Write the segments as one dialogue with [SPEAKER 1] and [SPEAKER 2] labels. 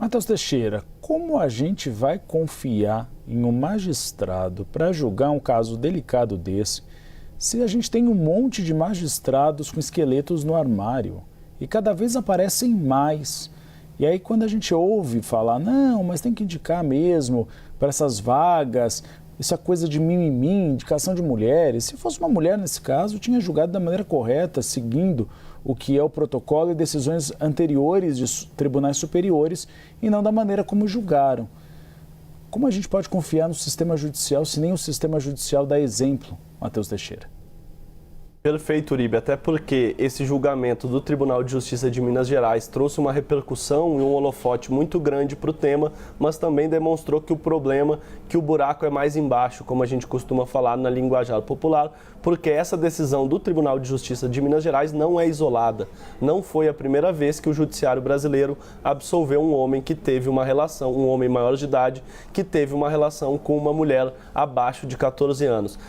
[SPEAKER 1] Matheus Teixeira, como a gente vai confiar em um magistrado para julgar um caso delicado desse, se a gente tem um monte de magistrados com esqueletos no armário e cada vez aparecem mais? E aí quando a gente ouve falar, não, mas tem que indicar mesmo para essas vagas, essa coisa de mimimi, indicação de mulheres. Se fosse uma mulher nesse caso, tinha julgado da maneira correta, seguindo o que é o protocolo e decisões anteriores de tribunais superiores e não da maneira como julgaram. Como a gente pode confiar no sistema judicial se nem o sistema judicial dá exemplo, Matheus Teixeira?
[SPEAKER 2] Perfeito, Uribe, até porque esse julgamento do Tribunal de Justiça de Minas Gerais trouxe uma repercussão e um holofote muito grande para o tema, mas também demonstrou que o problema, que o buraco é mais embaixo, como a gente costuma falar na linguajar popular, porque essa decisão do Tribunal de Justiça de Minas Gerais não é isolada. Não foi a primeira vez que o judiciário brasileiro absolveu um homem que teve uma relação, um homem maior de idade, que teve uma relação com uma mulher abaixo de 14 anos.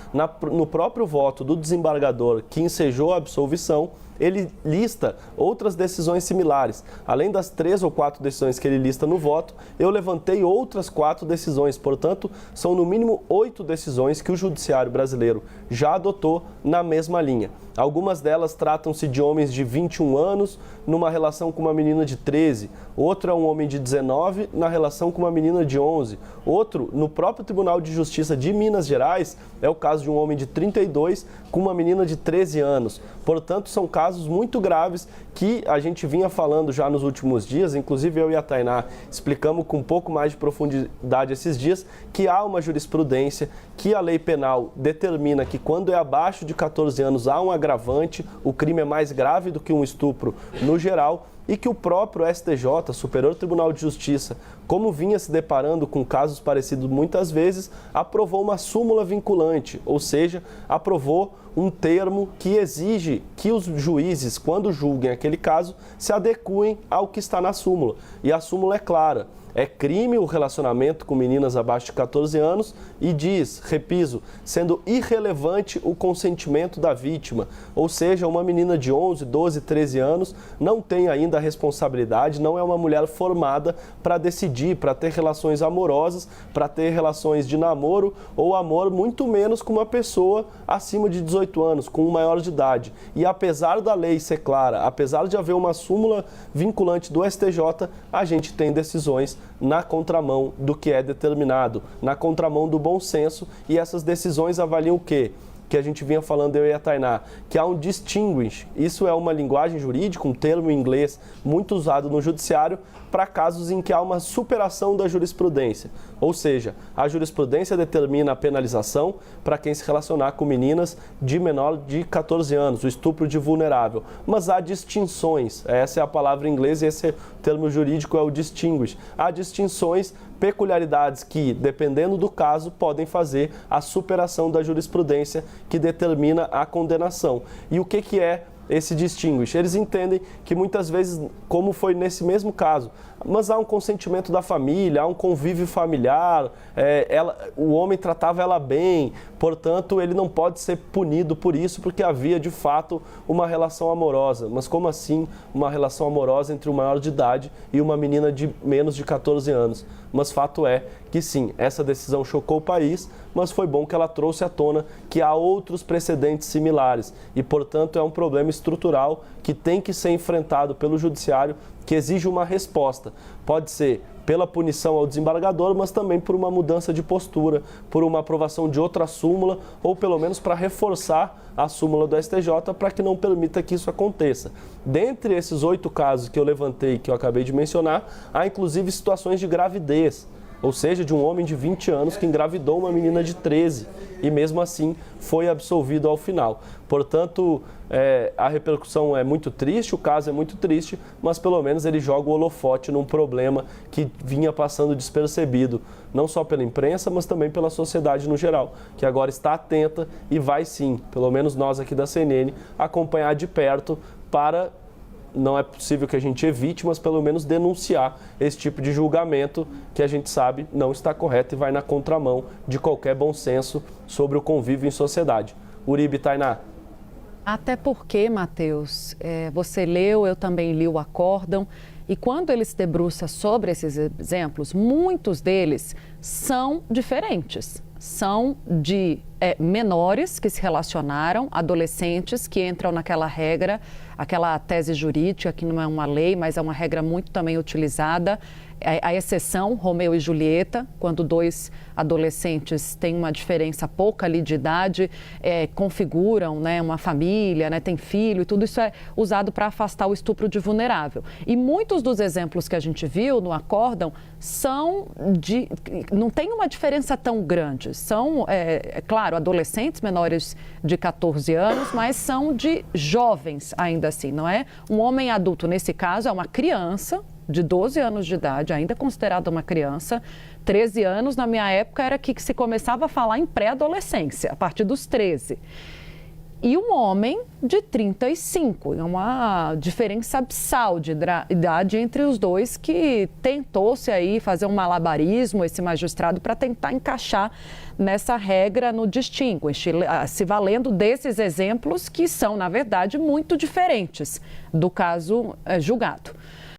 [SPEAKER 2] No próprio voto do desembargador que ensejou a absolvição, ele lista outras decisões similares. Além das 3 ou 4 decisões que ele lista no voto, eu levantei outras 4 decisões. Portanto, são no mínimo 8 decisões que o judiciário brasileiro já adotou na mesma linha. Algumas delas tratam-se de homens de 21 anos numa relação com uma menina de 13. Outro é um homem de 19 na relação com uma menina de 11. Outro, no próprio Tribunal de Justiça de Minas Gerais, é o caso de um homem de 32 com uma menina de 13 anos. Portanto, são casos muito graves que a gente vinha falando já nos últimos dias, inclusive eu e a Tainá explicamos com um pouco mais de profundidade esses dias, que há uma jurisprudência, que a lei penal determina que quando é abaixo de 14 anos há um agravante, o crime é mais grave do que um estupro no geral, e que o próprio STJ, Superior Tribunal de Justiça, como vinha se deparando com casos parecidos muitas vezes, aprovou uma súmula vinculante, ou seja, aprovou um termo que exige que os juízes, quando julguem aquele caso, se adequem ao que está na súmula. E a súmula é clara. É crime o relacionamento com meninas abaixo de 14 anos e diz, repiso, sendo irrelevante o consentimento da vítima. Ou seja, uma menina de 11, 12, 13 anos não tem ainda a responsabilidade, não é uma mulher formada para decidir, para ter relações amorosas, para ter relações de namoro ou amor, muito menos com uma pessoa acima de 18 anos, com um maior de idade. E apesar da lei ser clara, apesar de haver uma súmula vinculante do STJ, a gente tem decisões na contramão do que é determinado, na contramão do bom senso, e essas decisões avaliam o quê? Que a gente vinha falando, eu e a Tainá, que há um distinguish. Isso é uma linguagem jurídica, um termo em inglês muito usado no judiciário para casos em que há uma superação da jurisprudência. Ou seja, a jurisprudência determina a penalização para quem se relacionar com meninas de menor de 14 anos, o estupro de vulnerável. Mas há distinções, essa é a palavra em inglês e esse é o termo jurídico, é o distinguish. Há distinções, peculiaridades que, dependendo do caso, podem fazer a superação da jurisprudência que determina a condenação. E o que é esse distinguish? Eles entendem que muitas vezes, como foi nesse mesmo caso, mas há um consentimento da família, há um convívio familiar, o homem tratava ela bem, portanto ele não pode ser punido por isso porque havia de fato uma relação amorosa. Mas como assim uma relação amorosa entre um maior de idade e uma menina de menos de 14 anos? Mas fato é que sim, essa decisão chocou o país, mas foi bom que ela trouxe à tona que há outros precedentes similares e, portanto, é um problema estrutural que tem que ser enfrentado pelo judiciário, que exige uma resposta. Pode ser pela punição ao desembargador, mas também por uma mudança de postura, por uma aprovação de outra súmula, ou pelo menos para reforçar a súmula do STJ para que não permita que isso aconteça. Dentre esses 8 casos que eu levantei, que eu acabei de mencionar, há inclusive situações de gravidez, ou seja, de um homem de 20 anos que engravidou uma menina de 13 e mesmo assim foi absolvido ao final. Portanto, a repercussão é muito triste, o caso é muito triste, mas pelo menos ele joga o holofote num problema que vinha passando despercebido, não só pela imprensa, mas também pela sociedade no geral, que agora está atenta e vai sim, pelo menos nós aqui da CNN, acompanhar de perto para... Não é possível que a gente evite, mas pelo menos denunciar esse tipo de julgamento que a gente sabe não está correto e vai na contramão de qualquer bom senso sobre o convívio em sociedade. Uribe, Tainá.
[SPEAKER 3] Até porque, Matheus, você leu, eu também li o acórdão E quando ele se debruça sobre esses exemplos, muitos deles são diferentes. São de menores que se relacionaram, adolescentes que entram naquela regra, aquela tese jurídica, que não é uma lei, mas é uma regra muito também utilizada. A exceção, Romeu e Julieta, quando dois adolescentes têm uma diferença pouca ali de idade, configuram, né, uma família, né, tem filho, e tudo isso é usado para afastar o estupro de vulnerável. E muitos dos exemplos que a gente viu no acórdão não tem uma diferença tão grande. São, claro, adolescentes menores de 14 anos, mas são de jovens ainda assim, não é? Um homem adulto, nesse caso, é uma criança de 12 anos de idade, ainda considerada uma criança. 13 anos, na minha época, era que se começava a falar em pré-adolescência, a partir dos 13. E um homem de 35, é uma diferença abissal de idade entre os dois, que tentou-se aí fazer um malabarismo, esse magistrado, para tentar encaixar nessa regra no distinguish, se valendo desses exemplos que são, na verdade, muito diferentes do caso julgado.